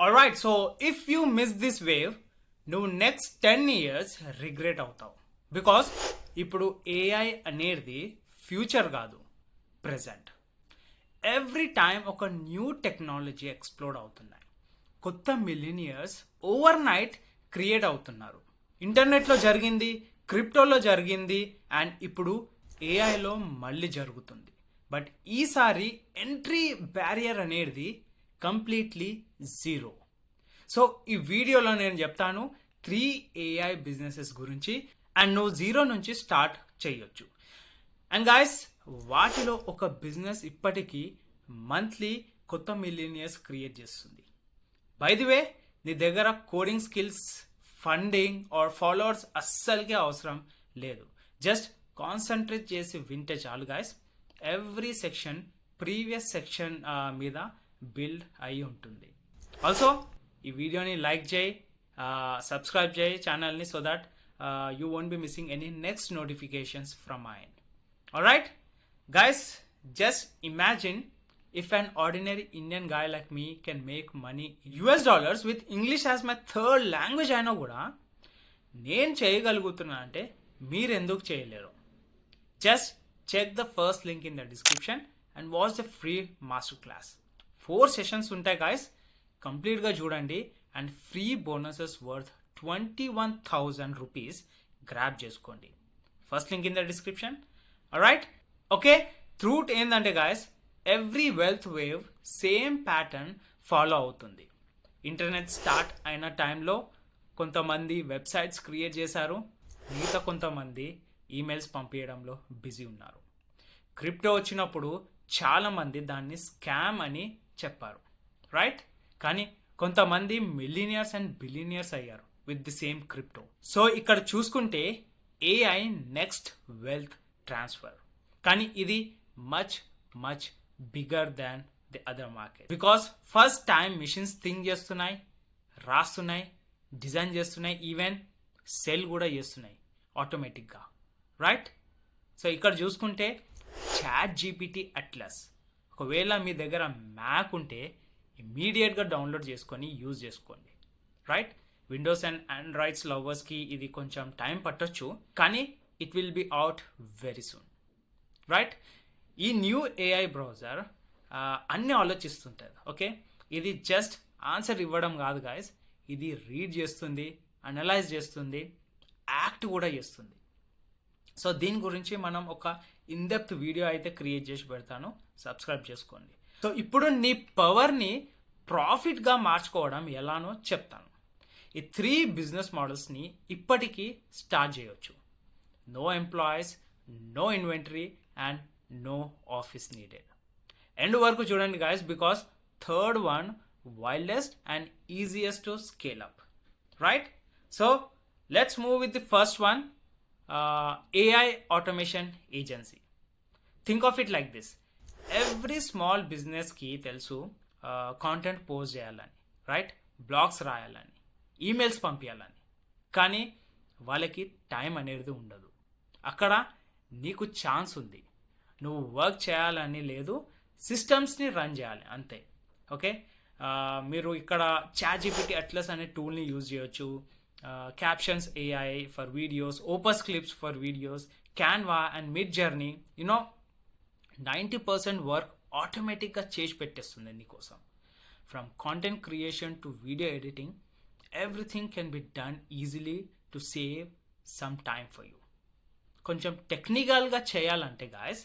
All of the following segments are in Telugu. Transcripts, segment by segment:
Alright, so if you miss this wave, నువ్వు నెక్స్ట్ 10 years రిగ్రెట్ అవుతావు. బికాస్ ఇప్పుడు ఏఐ అనేది ఫ్యూచర్ కాదు, ప్రెజెంట్. ఎవ్రీ టైం ఒక న్యూ టెక్నాలజీ ఎక్స్ప్లోర్ అవుతున్నాయి. కొత్త మిలినియర్స్ ఓవర్ నైట్ క్రియేట్ అవుతున్నారు. ఇంటర్నెట్లో జరిగింది, క్రిప్టోలో జరిగింది, అండ్ ఇప్పుడు ఏఐలో మళ్ళీ జరుగుతుంది. బట్ ఈసారి ఎంట్రీ బ్యారియర్ అనేది కంప్లీట్లీ జీరో. సో ఈ వీడియోలో నేను చెప్తాను 3 ఏఐ బిజినెసెస్ గురించి, అండ్ నువ్వు జీరో నుంచి స్టార్ట్ చేయొచ్చు. అండ్ గాయస్, వాటిలో ఒక బిజినెస్ ఇప్పటికీ మంత్లీ కొత్త మిలియనియర్స్ క్రియేట్ చేస్తుంది. బై ది వే, నీ దగ్గర coding skills, funding or followers అస్సలకే అవసరం లేదు. జస్ట్ కాన్సన్ట్రేట్ చేసి వింటే చాలు guys. Every section previous section మీద బిల్డ్ అయి ఉంటుంది. ఆల్సో ఈ వీడియోని లైక్ చేయి, సబ్స్క్రైబ్ చేయి ఛానల్ని, so that you won't be missing any next notifications from my end. Alright guys, just imagine if an ordinary Indian guy like me can make money in US dollars with English as my third language అయినా కూడా నేను చేయగలుగుతున్నా అంటే మీరు ఎందుకు చేయలేరు? Just check the first link in the description and watch the free master class. 4 sessions ఉంటాయి గాయస్, కంప్లీట్గా చూడండి and free bonuses worth 21,000 rupees grab చేసుకోండి. First link in the description. Alright, okay. Truth ఏంటంటే guys, every wealth wave same pattern follow అవుతుంది. ఇంటర్నెట్ స్టార్ట్ అయిన టైంలో కొంతమంది వెబ్సైట్స్ క్రియేట్ చేశారు, మిగతా కొంతమంది ఈమెయిల్స్ పంపించడంలో బిజీ ఉన్నారు. క్రిప్టో వచ్చినప్పుడు చాలామంది దాన్ని స్కామ్ అని చెప్పారు, రైట్? కానీ కొంతమంది మిలినియర్స్ అండ్ బిలినియర్స్ అయ్యారు with the same crypto. So ఇక్కడ చూసుకుంటే ఏఐ నెక్స్ట్ వెల్త్ ట్రాన్స్ఫర్, కానీ ఇది much much bigger than the other market. Because first time machines think చేస్తున్నాయి, రాస్తున్నాయి, డిజైన్ చేస్తున్నాయి, ఈవెన్ సెల్ కూడా చేస్తున్నాయి ఆటోమేటిక్గా, రైట్? సో ఇక్కడ చూసుకుంటే చాట్ జీపీటీ అట్లస్, ఒకవేళ మీ దగ్గర మ్యాక్ ఉంటే ఇమ్మీడియట్గా డౌన్లోడ్ చేసుకొని యూజ్ చేసుకోండి, రైట్? విండోస్ అండ్ ఆండ్రాయిడ్స్ లవర్స్కి ఇది కొంచెం టైం పట్టొచ్చు, కానీ it will be out very soon, right? ఈ న్యూ ఏఐ బ్రౌజర్ అన్నీ ఆలోచిస్తుంటుంది, ఓకే? ఇది జస్ట్ ఆన్సర్ ఇవ్వడం కాదు గాయస్, ఇది రీడ్ చేస్తుంది, అనలైజ్ చేస్తుంది, యాక్ట్ కూడా చేస్తుంది. సో దీని గురించి మనం ఒక ఇన్డెప్త్ వీడియో అయితే క్రియేట్ చేసి పెడతాను, సబ్స్క్రైబ్ చేసుకోండి. సో ఇప్పుడు నీ పవర్ని ప్రాఫిట్గా మార్చుకోవడం ఎలానో చెప్తాను. ఈ 3 బిజినెస్ మోడల్స్ని ఇప్పటికీ స్టార్ట్ చేయొచ్చు. No employees, no inventory and no office needed. End వరకు చూడండి guys, because third one wildest and easiest to scale up, right? So let's move with the first one, AI automation agency. Think of it like this. Every small business కి తెలుసు కాంటెంట్ పోస్ట్ చేయాలని, రైట్? బ్లాగ్స్ రాయాలని, ఈమెయిల్స్ పంపించాలని, కానీ వాళ్ళకి టైం అనేది ఉండదు. అక్కడ నీకు ఛాన్స్ ఉంది, నువ్వు వర్క్ చేయాలని లేదు, సిస్టమ్స్ని రన్ చేయాలి అంతే, ఓకే? మీరు ఇక్కడ చాట్ జీపీటీ అట్లస్ అనే టూల్ని యూజ్ చేయొచ్చు, captions AI for videos, opus clips for videos, Canva and mid journey. 90% work ఆటోమేటిక్గా చేసి పెట్టేస్తుంది నీకోసం. From content creation to video editing, everything can be done easily to save some time for you. కొంచెం టెక్నికల్గా చేయాలంటే గాయస్,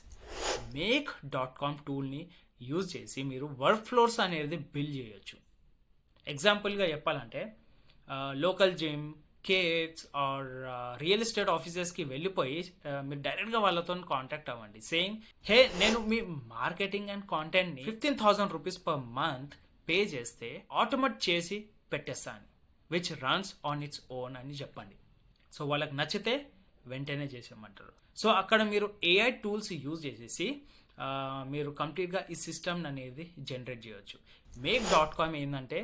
make.com టూల్ని యూజ్ చేసి మీరు వర్క్ ఫ్లోర్స్ అనేది బిల్డ్ చేయొచ్చు. ఎగ్జాంపుల్గా చెప్పాలంటే local gym, cafes or real estate ఆఫీసెస్కి వెళ్ళిపోయి మీరు డైరెక్ట్గా వాళ్ళతో కాంటాక్ట్ అవ్వండి, సేయింగ్ హే నేను మీ మార్కెటింగ్ అండ్ కాంటెంట్ని 15,000 రూపీస్ పర్ మంత్ పే చేస్తే ఆటోమేట్ చేసి పెట్టేస్తాను, which runs on its own అని చెప్పండి. సో వాళ్ళకి నచ్చితే వెంటనే చేసేయమంటారు. సో అక్కడ మీరు AI టూల్స్ యూజ్ చేసేసి మీరు కంప్లీట్గా ఈ సిస్టమ్ అనేది జనరేట్ చేయొచ్చు. make.com ఏంటంటే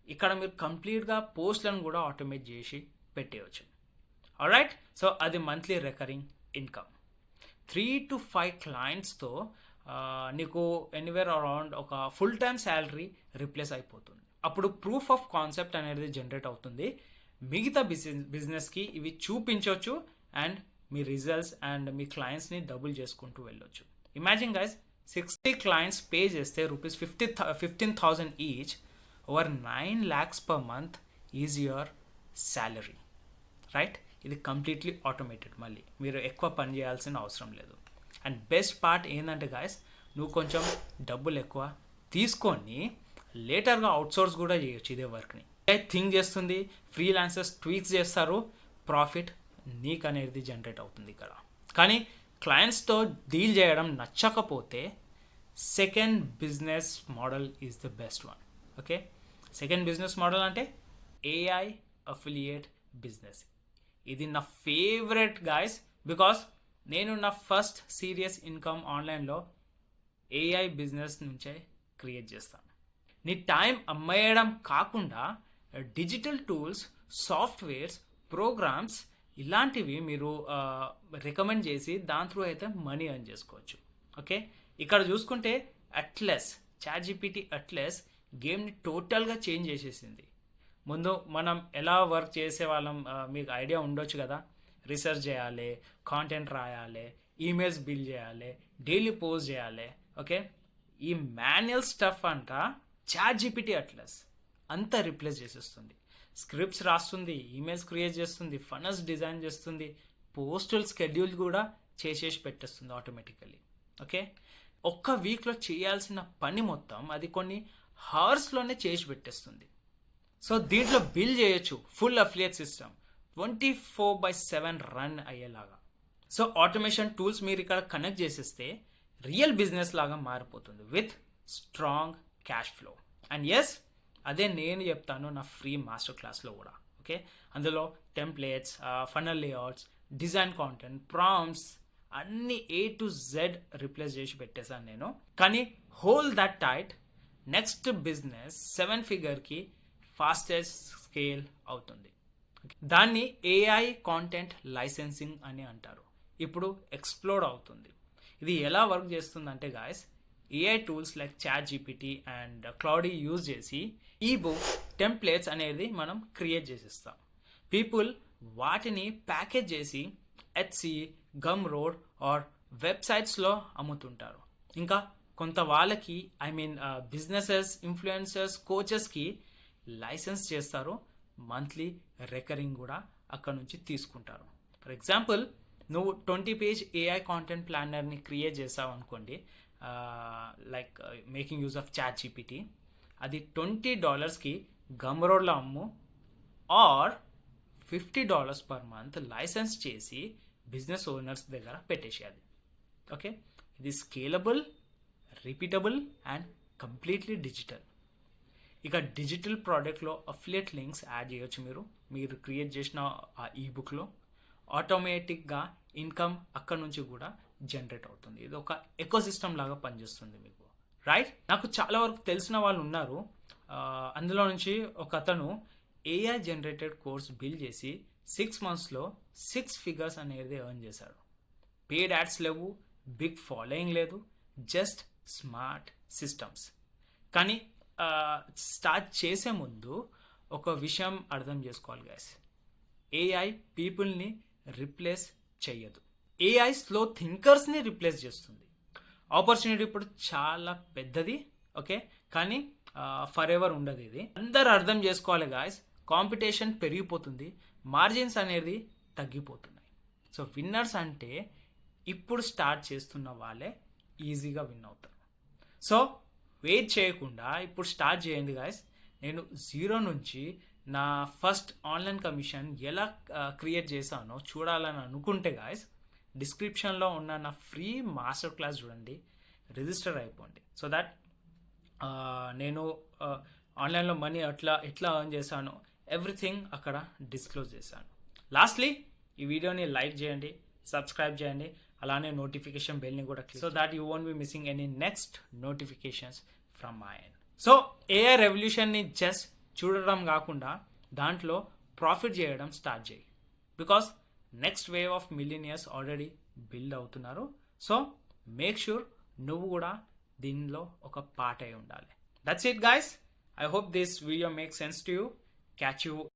ఇక్కడ మీరు కంప్లీట్గా పోస్ట్లను కూడా ఆటోమేట్ చేసి పెట్టేయచ్చు, ఆల్రైట్? సో అది మంత్లీ రికరింగ్ ఇన్కమ్. 3 to 5 క్లయింట్స్తో నీకు ఎనీవేర్ అరౌండ్ ఒక ఫుల్ టైమ్ శాలరీ రిప్లేస్ అయిపోతుంది. అప్పుడు ప్రూఫ్ ఆఫ్ కాన్సెప్ట్ అనేది జనరేట్ అవుతుంది. మిగతా బిజినెస్కి ఇవి చూపించవచ్చు అండ్ మీ రిజల్ట్స్ అండ్ మీ క్లయింట్స్ని డబుల్ చేసుకుంటూ వెళ్ళొచ్చు. ఇమాజిన్ గైస్, 60 క్లయింట్స్ పే చేస్తే rupees 15,000 each, over 9 lakhs per month is your salary, right? ఇది కంప్లీట్లీ ఆటోమేటెడ్. మళ్ళీ మీరు ఎక్కువ పని చేయాల్సిన అవసరం లేదు. అండ్ బెస్ట్ పార్ట్ ఏంటంటే గాయస్, నువ్వు కొంచెం డబ్బులు ఎక్కువ తీసుకొని లేటర్గా అవుట్సోర్స్ కూడా చేయొచ్చు ఇదే వర్క్ని. థింక్ చేస్తుంది, ఫ్రీలాన్సర్స్ ట్వీక్స్ చేస్తారు, ప్రాఫిట్ నీకు అనేది జనరేట్ అవుతుంది ఇక్కడ. కానీ క్లయింట్స్తో డీల్ చేయడం నచ్చకపోతే second business model is the best one. Okay, second business model అంటే ఏఐ అఫిలియేట్ బిజినెస్. ఇది నా ఫేవరెట్ గాయస్, బికాస్ నేను నా ఫస్ట్ సీరియస్ ఇన్కమ్ ఆన్లైన్లో ఏఐ బిజినెస్ నుంచే క్రియేట్ చేస్తాను. నీ టైం అమ్మేయడం కాకుండా డిజిటల్ టూల్స్, సాఫ్ట్వేర్స్, ప్రోగ్రామ్స్ ఇలాంటివి మీరు రికమెండ్ చేసి దాని త్రూ అయితే మనీ ఎర్న్ చేసుకోవచ్చు. ఓకే, ఇక్కడ చూసుకుంటే అట్లస్, చాట్‌జిపిటి అట్లస్ గేమ్ని టోటల్గా చేంజ్ చేసేసింది. ముందు మనం ఎలా వర్క్ చేసే వాళ్ళం మీకు ఐడియా ఉండొచ్చు కదా. రీసెర్చ్ చేయాలి, కాంటెంట్ రాయాలి, ఈమెయిల్స్ బిల్డ్ చేయాలి, డైలీ పోస్ట్ చేయాలి. ఓకే, ఈ మాన్యువల్ స్టఫ్ అంట చాట్‌జిపిటి అట్లస్ అంతా రిప్లేస్ చేసేస్తుంది. స్క్రిప్ట్స్ రాస్తుంది, ఈమెయిల్స్ క్రియేట్ చేస్తుంది, ఫనల్స్ డిజైన్ చేస్తుంది, పోస్టల్ స్కెడ్యూల్ కూడా చేసేసి పెట్టేస్తుంది ఆటోమేటికల్లీ. ఓకే, ఒక్క వీక్లో చేయాల్సిన పని మొత్తం అది కొన్ని హవర్స్లోనే చేసి పెట్టేస్తుంది. సో దీంట్లో బిల్డ్ చేయొచ్చు ఫుల్ అఫిలియేట్ సిస్టమ్ 24/7 రన్ అయ్యేలాగా. సో ఆటోమేషన్ టూల్స్ మీరు ఇక్కడ కనెక్ట్ చేసేస్తే రియల్ బిజినెస్ లాగా మారిపోతుంది with strong cash flow. And yes, అదే నేను చెప్తాను నా ఫ్రీ మాస్టర్ క్లాస్లో కూడా. ఓకే, అందులో templates, funnel layouts, design content, prompts అన్ని A to Z రిప్లేస్ చేసి పెట్టేశాను నేను. కానీ whole that tight, next business 7 figure fastest scale అవుతుంది. దాన్ని ఏఐ కాంటెంట్ లైసెన్సింగ్ అని అంటారు. ఇప్పుడు ఎక్స్ప్లోర్ అవుతుంది. ఇది ఎలా వర్క్ చేస్తుందంటే guys, AI tools like ChatGPT and cloudy use చేసి ఈ బుక్ టెంప్లెట్స్ అనేది మనం క్రియేట్ చేసిస్తాం. పీపుల్ వాటిని ప్యాకేజ్ చేసి ఎట్సీ, గమ్ రోడ్ ఆర్ వెబ్సైట్స్లో అమ్ముతుంటారు. ఇంకా కొంత వాళ్ళకి బిజినెసెస్, ఇన్ఫ్లుయెన్సర్స్, కోచెస్కి లైసెన్స్ చేస్తారు. మంత్లీ రికరింగ్ కూడా అక్కడ నుంచి తీసుకుంటారు. ఫర్ ఎగ్జాంపుల్, నువ్వు 20 page ఏఐ కాంటెంట్ ప్లానర్ని క్రియేట్ చేసావు అనుకోండి, like making use of ChatGPT, అది $20 గమ్ రోడ్లో అమ్ము, ఆర్ $50 per month లైసెన్స్ చేసి బిజినెస్ ఓనర్స్ దగ్గర పెట్టేసేయాలి. ఓకే, ఇది scalable, repeatable and completely digital. ఇక డిజిటల్ ప్రోడక్ట్లో అఫిలియేట్ లింక్స్ యాడ్ చేయొచ్చు. మీరు క్రియేట్ చేసిన ఆ ఈబుక్లో ఆటోమేటిక్గా ఇన్కమ్ అక్కడ నుంచి కూడా జనరేట్ అవుతుంది. ఇది ఒక ఎకోసిస్టమ్ లాగా పనిచేస్తుంది మీకు, రైట్? నాకు చాలా వరకు తెలిసిన వాళ్ళు ఉన్నారు. అందులో నుంచి ఒక అతను ఏఐ జనరేటెడ్ కోర్స్ బిల్డ్ చేసి 6 monthsలో 6 figures అనేది ఎర్న్ చేశాడు. పేడ్ యాడ్స్ లేవు, బిగ్ ఫాలోయింగ్ లేదు, జస్ట్ స్మార్ట్ సిస్టమ్స్. కానీ స్టార్ట్ చేసే ముందు ఒక విషయం అర్థం చేసుకోవాలి గైస్, ఏఐ పీపుల్ని రిప్లేస్ చేయదు. ఏఐ స్లో థింకర్స్ని రిప్లేస్ చేస్తుంది. ఆపర్చునిటీ ఇప్పుడు చాలా పెద్దది. ఓకే, కానీ ఫర్ ఎవర్ ఉండదు. ఇది అందరు అర్థం చేసుకోవాలి గాయస్. కాంపిటీషన్ పెరిగిపోతుంది, మార్జిన్స్ అనేది తగ్గిపోతున్నాయి. సో విన్నర్స్ అంటే ఇప్పుడు స్టార్ట్ చేస్తున్న వాళ్ళే ఈజీగా విన్ అవుతారు. సో వెయిట్ చేయకుండా ఇప్పుడు స్టార్ట్ చేయండి గాయస్. నేను 0 నుంచి నా ఫస్ట్ ఆన్లైన్ కమిషన్ ఎలా క్రియేట్ చేశానో చూడాలని అనుకుంటే గాయస్, డిస్క్రిప్షన్లో ఉన్న నా ఫ్రీ మాస్టర్ క్లాస్ చూడండి, రిజిస్టర్ అయిపోండి. సో దట్ నేను ఆన్లైన్లో మనీ ఎట్లా ఎర్న్ చేశానో ఎవ్రీథింగ్ అక్కడ డిస్క్లోజ్ చేశాను. లాస్ట్లీ ఈ వీడియోని లైక్ చేయండి, సబ్స్క్రైబ్ చేయండి, అలానే నోటిఫికేషన్ బెల్ని కూడా click, so that you won't be missing any next notifications from my end. So AI రెవల్యూషన్ని జస్ట్ చూడడం కాకుండా దాంట్లో ప్రాఫిట్ చేయడం స్టార్ట్ చేయి. Because next wave of millionaires already build అవుతున్నారు. సో మేక్ షూర్ నువ్వు కూడా దీనిలో ఒక పార్ట్ అయి ఉండాలి. That's it guys. I hope this video makes sense to you. Catch you